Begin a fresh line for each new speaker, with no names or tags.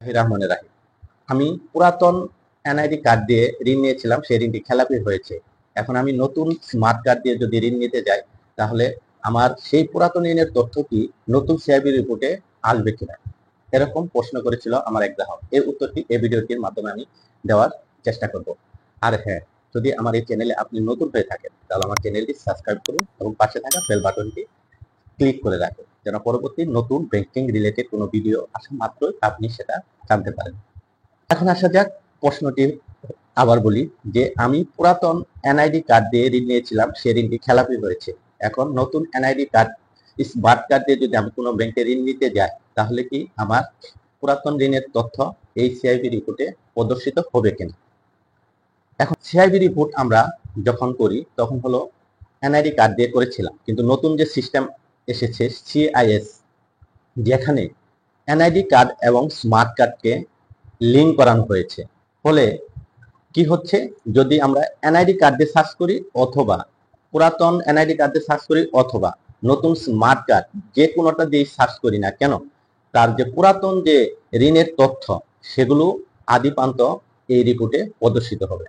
রহমানের রাহিম। আমি পুরাতন এনআইডি কার্ড দিয়ে ঋণ নিয়েছিলাম, সেই ঋণটি খেলাপি হয়েছে। এখন আমি নতুন স্মার্ট কার্ড দিয়ে যদি ঋণ নিতে যাই, তাহলে আমার সেই পুরাতন ঋণের তথ্য কি নতুন সিআইবি রিপোর্টে আসবে কিনা, এরকম প্রশ্ন করেছিল আমার এক গ্রাহক। এর উত্তরটি এই ভিডিওটির মাধ্যমে আমি দেওয়ার চেষ্টা করব। আর হ্যাঁ, যদি আমার এই চ্যানেলে আপনি নতুন হয়ে থাকেন, তাহলে আমার চ্যানেলটি সাবস্ক্রাইব করুন এবং পাশে থাকা বেল বাটনটি ক্লিক করে রাখুন, যেন পরবর্তী নতুন ব্যাংকিং রিলেটেড কোনো ভিডিও আসা মাত্রই আপনি সেটা জানতে পারেন। এখন আসা যাক প্রশ্নটি আবার বলি যে আমি পুরাতন এনআইডি কার্ড দিয়ে ঋণ নিয়েছিলাম, সেই ঋণটি খেলাপি হয়েছে। এখন নতুন এনআইডি কার্ড স্মার্ট কার্ড দিয়ে যদি আমি কোনো ব্যাংকে ঋণ নিতে যাই, তাহলে কি আমার পুরাতন ঋণের তথ্য এই সিআইবি রিপোর্টে প্রদর্শিত হবে কিনা। এখন সিআইবি রিপোর্ট আমরা যখন করি তখন হলো এনআইডি কার্ড দিয়ে করেছিলাম, কিন্তু নতুন যে সিস্টেম এসেছে সিআইএস, যেখানে এনআইডি কার্ড এবং স্মার্ট কার্ডকে লিঙ্ক করানো হয়েছে। ফলে কি হচ্ছে, যদি আমরা এনআইডি কার্ড দিয়ে সার্চ করি অথবা পুরাতন এনআইডি কার্ড দিয়ে সার্চ করি অথবা নতুন স্মার্ট কার্ড, যে কোনোটা দিয়ে সার্চ করি না কেন, তার যে পুরাতন যে ঋণের তথ্য সেগুলো আদিপান্ত এই রিপোর্টে প্রদর্শিত হবে।